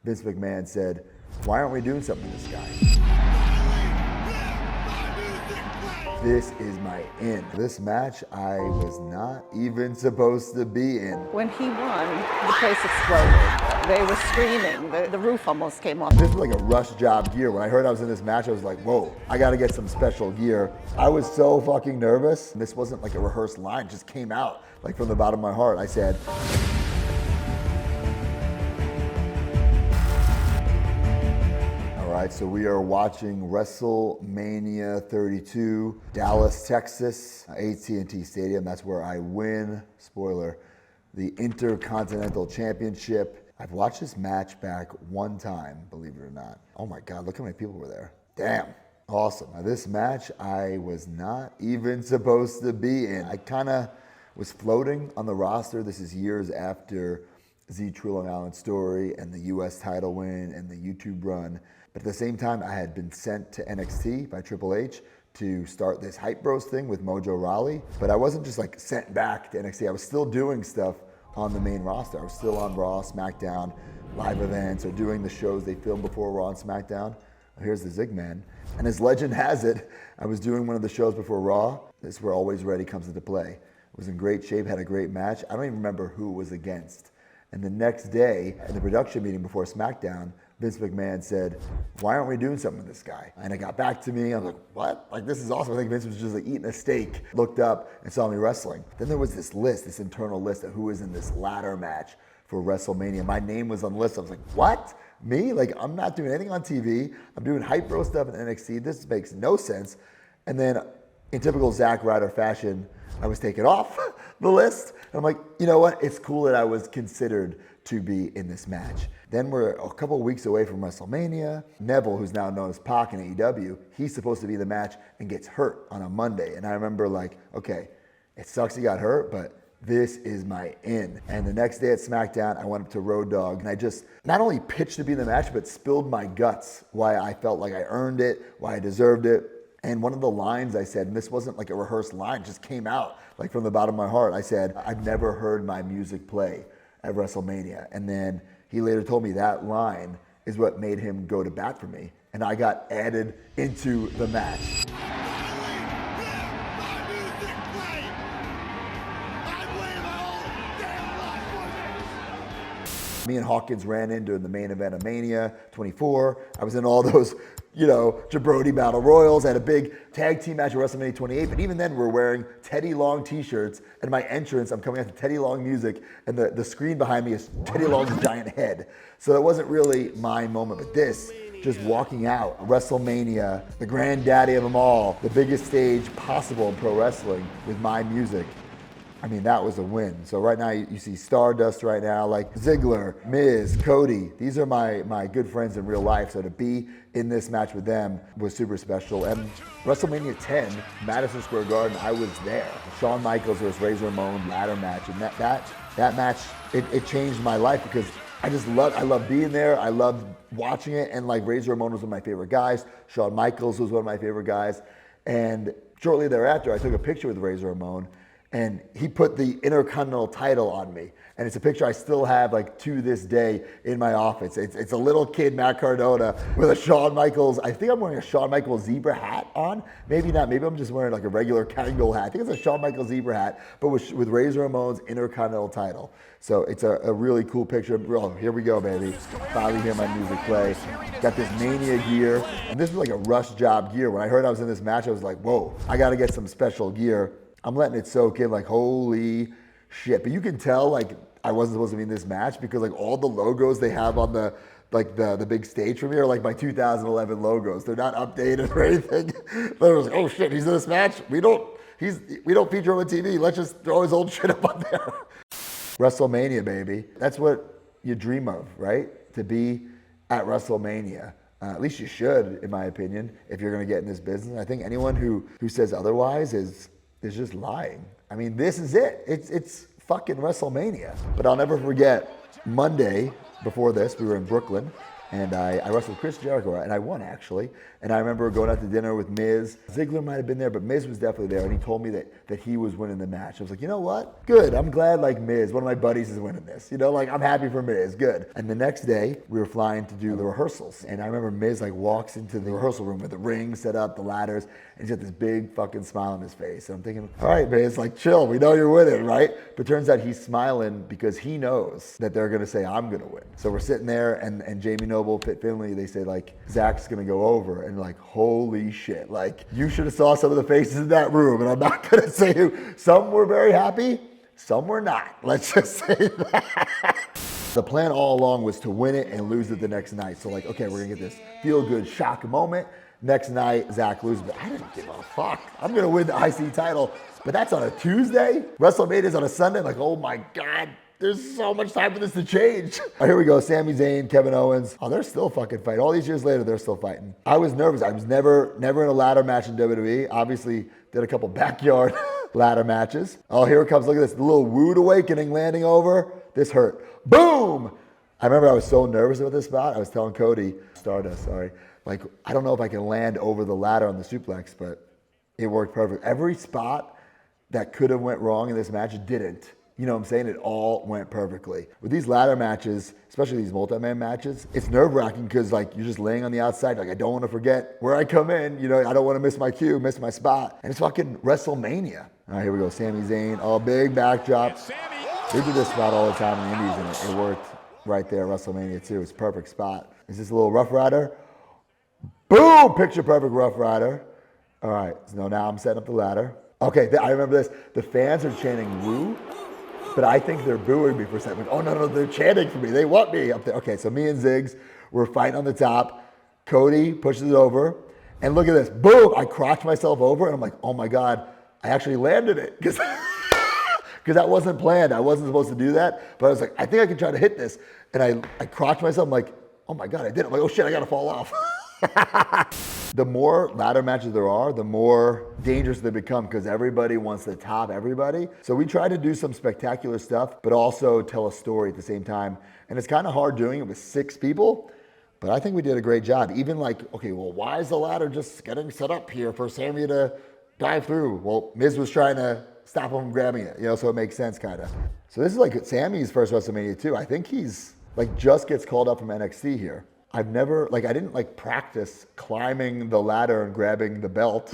Vince McMahon said, "Why aren't we doing something with this guy? This is my in." This match I was not even supposed to be in. When he won, the place exploded. They were screaming. The roof almost came off. This was like a rush job gear. When I heard I was in this match, I was like, whoa, I gotta get some special gear. I was so fucking nervous. This wasn't like a rehearsed line, it just came out like from the bottom of my heart. I said, all right, so we are watching WrestleMania 32, Dallas, Texas, AT&T Stadium. That's where I win, spoiler, the Intercontinental Championship. I've watched this match back one time, believe it or not. Oh my God, look how many people were there. Damn, awesome. Now this match I was not even supposed to be in. I kind of was floating on the roster. This is years after Z True Long Island Story and the US title win and the YouTube run. But at the same time, I had been sent to NXT by Triple H to start this Hype Bros thing with Mojo Rawley. But I wasn't just like sent back to NXT. I was still doing stuff on the main roster. I was still on Raw, SmackDown, live events, or doing the shows they filmed before Raw and SmackDown. Here's the Zig Man. And as legend has it, I was doing one of the shows before Raw. This is where Always Ready comes into play. I was in great shape, had a great match. I don't even remember who it was against. And the next day, in the production meeting before SmackDown, Vince McMahon said, "Why aren't we doing something with this guy?" And it got back to me. I was like, what? Like, this is awesome. I think Vince was just like eating a steak, looked up and saw me wrestling. Then there was this list, this internal list of who was in this ladder match for WrestleMania. My name was on the list. I was like, what? Me? Like, I'm not doing anything on TV. I'm doing Hype Bro stuff in NXT. This makes no sense. And then in typical Zack Ryder fashion, I was taken off the list. And I'm like, you know what? It's cool that I was considered to be in this match. Then we're a couple of weeks away from WrestleMania. Neville, who's now known as Pac in AEW, he's supposed to be the match and gets hurt on a Monday. And I remember like, okay, it sucks he got hurt, but this is my in. And the next day at SmackDown, I went up to Road Dogg and I just not only pitched to be in the match, but spilled my guts why I felt like I earned it, why I deserved it. And one of the lines I said, and this wasn't like a rehearsed line, it just came out like from the bottom of my heart. I said, "I've never heard my music play at WrestleMania." And then he later told me that line is what made him go to bat for me. And I got added into the match. Me and Hawkins ran in during the main event of Mania 24. I was in all those, Jabroni Battle Royals. I had a big tag team match at WrestleMania 28, but even then we're wearing Teddy Long t-shirts, and my entrance, I'm coming out to Teddy Long music, and the screen behind me is Teddy Long's giant head. So that wasn't really my moment, but this, just walking out, WrestleMania, the granddaddy of them all, the biggest stage possible in pro wrestling with my music. I mean, that was a win. So right now you see Stardust right now, like Ziggler, Miz, Cody. These are my good friends in real life. So to be in this match with them was super special. And WrestleMania 10, Madison Square Garden, I was there. Shawn Michaels versus Razor Ramon ladder match. And that match, it changed my life because I love being there. I loved watching it. And like Razor Ramon was one of my favorite guys. Shawn Michaels was one of my favorite guys. And shortly thereafter, I took a picture with Razor Ramon. And he put the Intercontinental title on me. And it's a picture I still have like to this day in my office. It's a little kid, Matt Cardona, with a Shawn Michaels, I think I'm wearing a Shawn Michaels zebra hat on. Maybe not, maybe I'm just wearing like a regular Kangol hat. I think it's a Shawn Michaels zebra hat, but with Razor Ramon's Intercontinental title. So it's a really cool picture. Oh, here we go, baby. Finally hear my music play. Got this Mania gear. And this was like a rush job gear. When I heard I was in this match, I was like, whoa, I gotta get some special gear. I'm letting it soak in, like, holy shit. But you can tell, like, I wasn't supposed to be in this match because, like, all the logos they have on the big stage for me are, like, my 2011 logos. They're not updated or anything. But I was like, oh, shit, he's in this match? We don't feature him on TV. Let's just throw his old shit up on there. WrestleMania, baby. That's what you dream of, right? To be at WrestleMania. At least you should, in my opinion, if you're going to get in this business. I think anyone who says otherwise is just lying. I mean, this is it. It's fucking WrestleMania. But I'll never forget Monday before this, we were in Brooklyn And I wrestled Chris Jericho, and I won actually. And I remember going out to dinner with Miz. Ziggler might have been there, but Miz was definitely there, and he told me that he was winning the match. I was like, you know what? Good. I'm glad like Miz, one of my buddies, is winning this. You know, like I'm happy for Miz. Good. And the next day, we were flying to do the rehearsals, and I remember Miz like walks into the rehearsal room with the ring set up, the ladders, and he's got this big fucking smile on his face. And I'm thinking, all right, Miz, like chill. We know you're winning, right? But turns out he's smiling because he knows that they're gonna say I'm gonna win. So we're sitting there, and Jamie Noble, Pitt Finley, they say like Zack's gonna go over, and like holy shit, like you should have saw some of the faces in that room, and I'm not gonna say who. Some were very happy, some were not. Let's just say that. The plan all along was to win it and lose it the next night. So like, okay, we're gonna get this feel-good shock moment. Next night, Zack loses, but I didn't give a fuck. I'm gonna win the IC title, but that's on a Tuesday. WrestleMania's on a Sunday. Like, oh my God. There's so much time for this to change. All right, here we go. Sami Zayn, Kevin Owens. Oh, they're still fucking fighting. All these years later, they're still fighting. I was nervous. I was never in a ladder match in WWE. Obviously, did a couple backyard ladder matches. Oh, here it comes. Look at this. The little Wood Awakening landing over. This hurt. Boom! I remember I was so nervous about this spot. I was telling Cody, Stardust, sorry. Like, I don't know if I can land over the ladder on the suplex, but it worked perfect. Every spot that could have went wrong in this match, it didn't. You know what I'm saying? It all went perfectly. With these ladder matches, especially these multi-man matches, it's nerve-wracking because like you're just laying on the outside. Like I don't want to forget where I come in. You know, I don't want to miss my cue, miss my spot. And it's fucking WrestleMania. All right, here we go. Sami Zayn, oh, big backdrop. They do this spot all the time in the Indies, and it worked right there at WrestleMania too. It's a perfect spot. Is this a little Rough Rider? Boom! Picture perfect Rough Rider. All right, so now I'm setting up the ladder. Okay, I remember this. The fans are chanting woo. But I think they're booing me for a second. Oh, no, they're chanting for me. They want me up there. Okay, so me and Ziggs, we're fighting on the top. Cody pushes it over. And look at this. Boom! I crotch myself over, and I'm like, oh, my God, I actually landed it. Because that wasn't planned. I wasn't supposed to do that. But I was like, I think I can try to hit this. And I crotch myself. I'm like, oh, my God, I did it. I'm like, oh, shit, I got to fall off. The more ladder matches there are, the more dangerous they become because everybody wants to top everybody. So we try to do some spectacular stuff, but also tell a story at the same time. And it's kind of hard doing it with 6 people, but I think we did a great job. Even like, okay, well, why is the ladder just getting set up here for Sami to dive through? Well, Miz was trying to stop him from grabbing it, you know, so it makes sense kind of. So this is like Sami's first WrestleMania too. I think he's like just gets called up from NXT here. I've never, like, I didn't like practice climbing the ladder and grabbing the belt,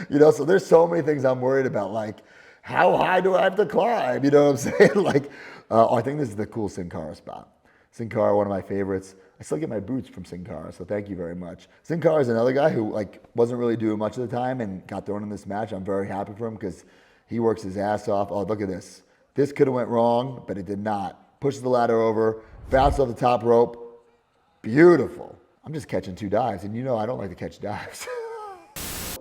you know, so there's so many things I'm worried about, like, how high do I have to climb, you know what I'm saying? Like, I think this is the cool Sin Cara spot. Sin Cara, one of my favorites. I still get my boots from Sin Cara, so thank you very much. Sin Cara is another guy who, like, wasn't really doing much of the time and got thrown in this match. I'm very happy for him because he works his ass off. Oh, look at this. This could have went wrong, but it did not. Pushes the ladder over, bounced off the top rope. Beautiful. I'm just catching 2 dives, and you know I don't like to catch dives.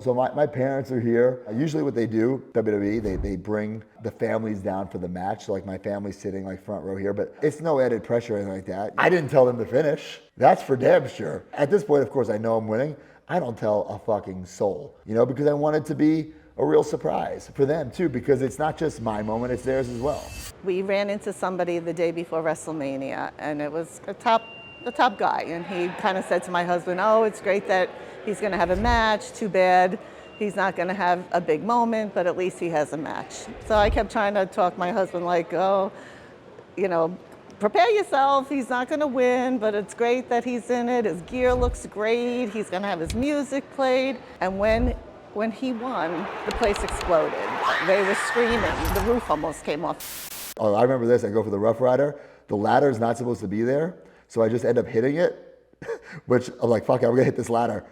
So my parents are here. Usually what they do, WWE, they bring the families down for the match. So like my family's sitting like front row here, but it's no added pressure or anything like that. I didn't tell them to finish. That's for damn sure. At this point, of course, I know I'm winning. I don't tell a fucking soul, you know, because I want it to be a real surprise for them too, because it's not just my moment, it's theirs as well. We ran into somebody the day before WrestleMania, and it was the top guy, and he kind of said to my husband, oh, it's great that he's going to have a match. Too bad he's not going to have a big moment, but at least he has a match. So I kept trying to talk my husband like, oh, you know, prepare yourself. He's not going to win, but it's great that he's in it. His gear looks great. He's going to have his music played. And when he won, the place exploded. They were screaming. The roof almost came off. Oh, I remember this. I go for the Rough Rider. The ladder is not supposed to be there. So I just end up hitting it, which I'm like, fuck it, I'm gonna hit this ladder.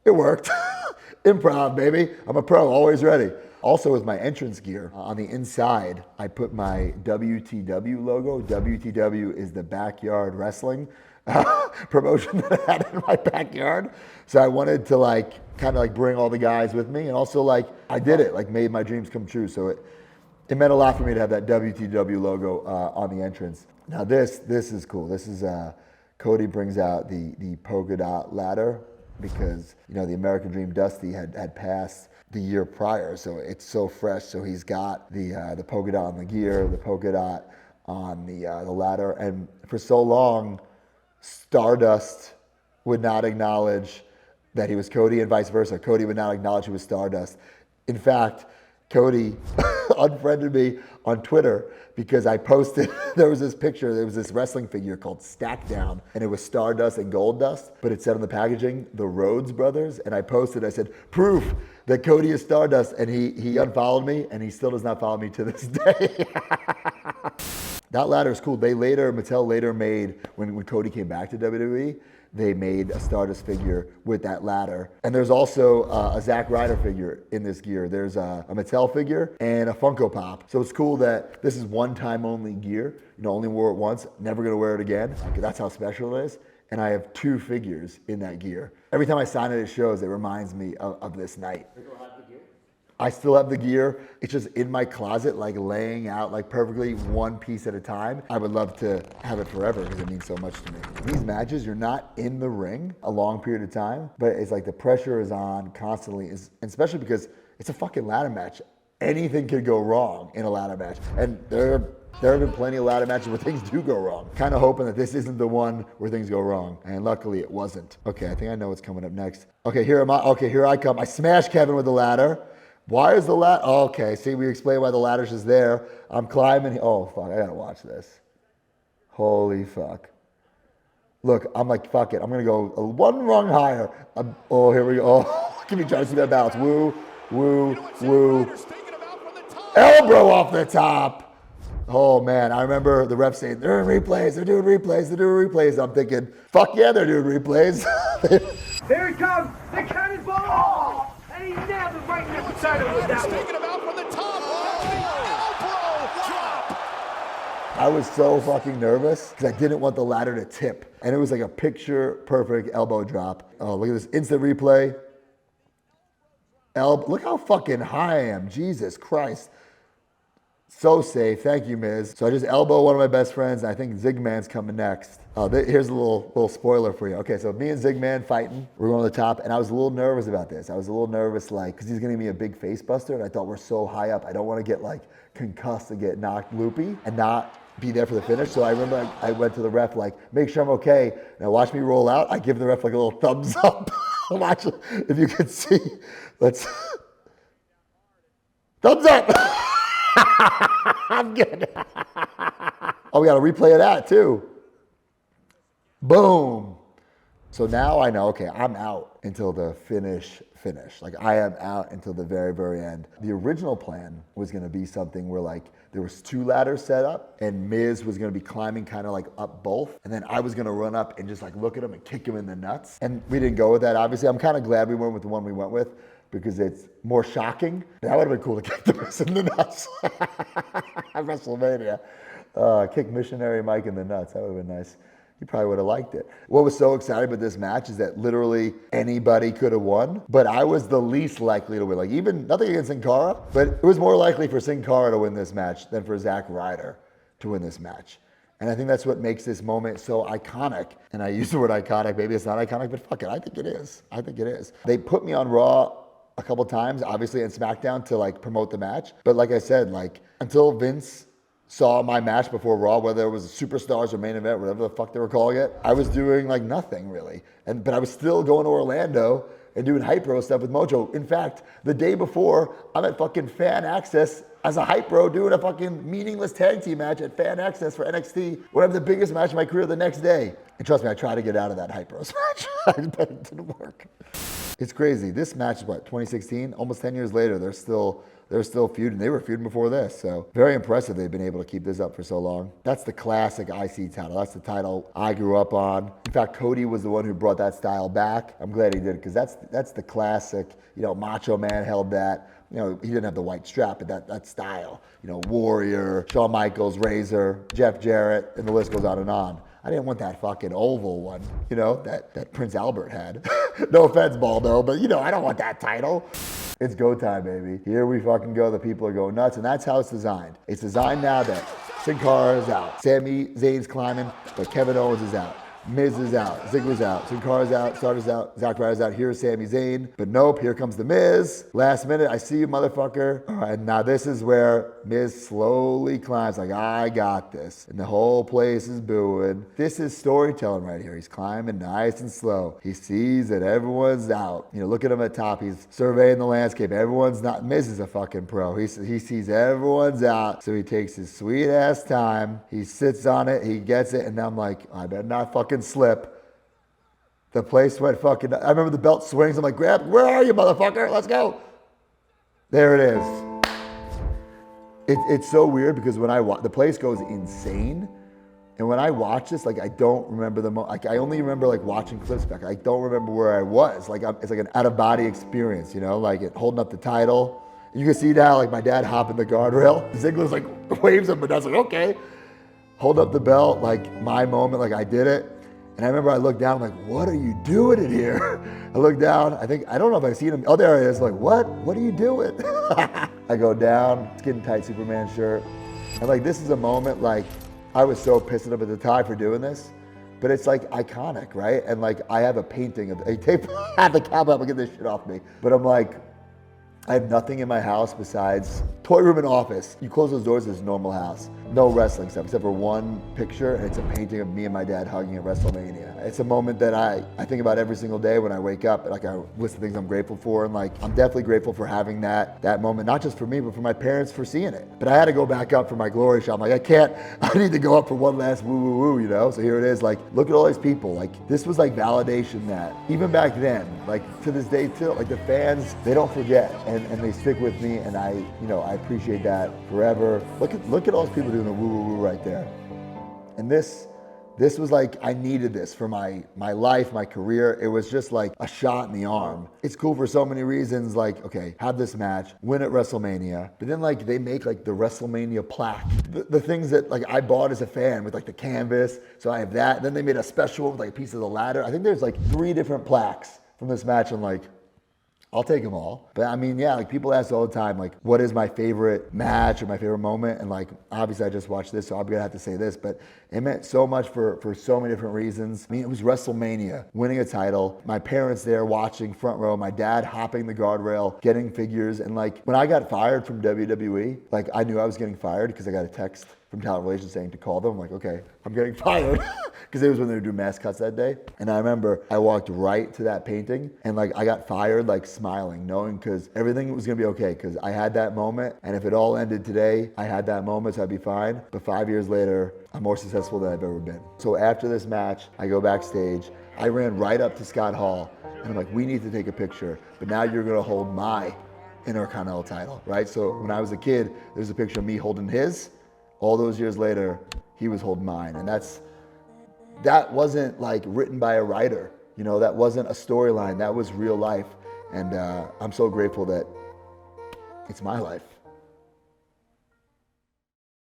It worked. Improv, baby. I'm a pro, always ready. Also with my entrance gear, on the inside, I put my WTW logo. WTW is the backyard wrestling promotion that I had in my backyard. So I wanted to like, kind of like bring all the guys with me. And also like, I did it, like made my dreams come true. So it meant a lot for me to have that WTW logo on the entrance. Now this is cool. This is, Cody brings out the polka dot ladder because, you know, the American Dream Dusty had passed the year prior, so it's so fresh. So he's got the polka dot on the gear, the polka dot on the ladder, and for so long, Stardust would not acknowledge that he was Cody and vice versa. Cody would not acknowledge he was Stardust. In fact, Cody unfriended me on Twitter because I posted, there was this picture, there was this wrestling figure called Stack Down, and it was Stardust and Goldust, but it said on the packaging, the Rhodes brothers, and I posted, I said, proof that Cody is Stardust, and he unfollowed me, and he still does not follow me to this day. That ladder is cool. Mattel later made, when Cody came back to WWE, they made a Stardust figure with that ladder. And there's also a Zack Ryder figure in this gear. There's a Mattel figure and a Funko Pop. So it's cool that this is one-time only gear. Only wore it once, never gonna wear it again. That's how special it is. And I have 2 figures in that gear. Every time I sign it at shows, it reminds me of this night. I still have the gear. It's just in my closet, laying out perfectly one piece at a time. I would love to have it forever because it means so much to me. These matches, you're not in the ring a long period of time, but it's the pressure is on constantly, especially because it's a fucking ladder match. Anything could go wrong in a ladder match. And there have been plenty of ladder matches where things do go wrong. Kind of hoping that this isn't the one where things go wrong. And luckily it wasn't. Okay, I think I know what's coming up next. Okay, here I come. I smashed Kevin with the ladder. Why is the ladder? Oh, okay, see, we explained why the ladder's just there. I'm climbing. Oh, fuck, I gotta watch this. Holy fuck. Look, I'm fuck it. I'm gonna go one rung higher. Oh, here we go. Oh, give me trying to see that bounce. Woo, woo, woo. Elbow off the top. Oh, man, I remember the ref saying, they're doing replays. I'm thinking, fuck yeah, they're doing replays. Here it comes, the cannonball! Oh, and he nailed it right in the side of that one. Taken him out from the top. I was so fucking nervous because I didn't want the ladder to tip. And it was a picture perfect elbow drop. Oh, look at this instant replay. Look how fucking high I am. Jesus Christ. So safe. Thank you, Miz. So I just elbow one of my best friends, and I think Zigman's coming next. Here's a little spoiler for you. Okay, so me and Zigman fighting. We're going to the top, and I was a little nervous about this. I was a little nervous, because he's going to give me a big face buster, and I thought we're so high up. I don't want to get, concussed and get knocked loopy and not be there for the finish. So I remember I went to the ref, make sure I'm okay. Now watch me roll out. I give the ref, a little thumbs up. Watch, if you can see. Let's... Thumbs up! I'm good. Oh, we got a replay of that too. Boom. So now I know, okay, I'm out until the finish. I am out until the very, very end. The original plan was going to be something where there was 2 ladders set up and Miz was going to be climbing kind of up both. And then I was going to run up and just look at him and kick him in the nuts. And we didn't go with that. Obviously, I'm kind of glad we went with the one we went with, because it's more shocking. That would have been cool to kick the person in the nuts. WrestleMania. Kick Missionary Mike in the nuts. That would have been nice. You probably would have liked it. What was so exciting about this match is that literally anybody could have won, but I was the least likely to win. Even nothing against Sin Cara, but it was more likely for Sin Cara to win this match than for Zack Ryder to win this match. And I think that's what makes this moment so iconic. And I use the word iconic. Maybe it's not iconic, but fuck it. I think it is. They put me on Raw a couple times, obviously, and SmackDown to promote the match. But like I said, until Vince saw my match before Raw, whether it was Superstars or Main Event, whatever the fuck they were calling it, I was doing nothing really. But I was still going to Orlando and doing Hype Bro stuff with Mojo. In fact, the day before, I'm at fucking Fan Access as a Hype Bro doing a fucking meaningless tag team match at Fan Access for NXT, when I have the biggest match of my career the next day. And trust me, I tried to get out of that Hype Bros match, but it didn't work. It's crazy. This match is 2016? Almost 10 years later, they're still feuding. They were feuding before this, so very impressive they've been able to keep this up for so long. That's the classic IC title. That's the title I grew up on. In fact, Cody was the one who brought that style back. I'm glad he did, because that's the classic. Macho Man held that. He didn't have the white strap, but that style. Warrior, Shawn Michaels, Razor, Jeff Jarrett, and the list goes on and on. I didn't want that fucking oval one, that Prince Albert had. No offense, Baldo, but I don't want that title. It's go time, baby. Here we fucking go. The people are going nuts, and that's how it's designed. It's designed now that Sin Cara is out. Sami Zayn's climbing, but Kevin Owens is out. Miz is out, Ziggler's out, Sin Cara's out, Starter's out, Zack Ryder's out. Here's Sami Zayn. But nope, here comes the Miz. Last minute, I see you, motherfucker. All right, now this is where Miz slowly climbs, like, I got this. And the whole place is booing. This is storytelling right here. He's climbing nice and slow. He sees that everyone's out. You know, look at him at top. He's surveying the landscape. Everyone's not, Miz is a fucking pro. He sees everyone's out. So he takes his sweet ass time. He sits on it. He gets it. And I'm like, I better not fucking slip. The place went fucking, I remember the belt swings. I'm like, grab, where are you, motherfucker? Let's go. There it is. It's so weird because when I watch, the place goes insane. And when I watch this, like, I don't remember like, I only remember like watching clips back. I don't remember where I was. Like, it's like an out of body experience, you know, like holding up the title. You can see now, like, my dad hopping the guardrail. Ziggler's like waves him, but that's like, okay. Hold up the belt, like my moment, like I did it. And I remember I looked down, I'm like, what are you doing in here? I look down, I don't know if I've seen him. Oh, there he is, like, what are you doing? I go down, skin tight Superman shirt. And like, this is a moment, like, I was so pissed up at the time for doing this, but it's like iconic, right? And like, I have a painting of, I have the camera up and get this shit off me. But I'm like, I have nothing in my house besides toy room and office. You close those doors, it's a normal house. No wrestling stuff, except for one picture, and it's a painting of me and my dad hugging at WrestleMania. It's a moment that I think about every single day when I wake up. Like, I list the things I'm grateful for, and like, I'm definitely grateful for having that moment, not just for me, but for my parents for seeing it. But I had to go back up for my glory shot. I'm like, I need to go up for one last woo woo woo, you know? So here it is, like, look at all these people. Like, this was like validation that, even back then, like to this day too, like the fans, they don't forget, and they stick with me, and I appreciate that forever. Look at all those people doing the woo woo woo right there. And this was like, I needed this for my life, my career. It was just like a shot in the arm. It's cool for so many reasons, like, okay, have this match, win at WrestleMania, but then like they make like the WrestleMania plaque. The things that like I bought as a fan with like the canvas, so I have that. Then they made a special with like a piece of the ladder. I think there's like 3 different plaques from this match. I'm like, I'll take them all. But I mean, yeah, like people ask all the time, like, what is my favorite match or my favorite moment? And like, obviously I just watched this, so I'm gonna have to say this, but it meant so much for so many different reasons. I mean, it was WrestleMania, winning a title, my parents there watching front row, my dad hopping the guardrail, getting figures. And like, when I got fired from WWE, like I knew I was getting fired because I got a text from talent relations saying to call them. I'm like, okay, I'm getting fired. Because it was when they were doing mass cuts that day. And I remember I walked right to that painting and like I got fired, like smiling, knowing because everything was gonna be okay. Because I had that moment, and if it all ended today, I had that moment, so I'd be fine. But 5 years later, I'm more successful than I've ever been. So after this match, I go backstage. I ran right up to Scott Hall and I'm like, we need to take a picture, but now you're gonna hold my Intercontinental title, right? So when I was a kid, there's a picture of me holding his. All those years later, he was holding mine. And that wasn't like written by a writer. You know, that wasn't a storyline. That was real life. And I'm so grateful that it's my life.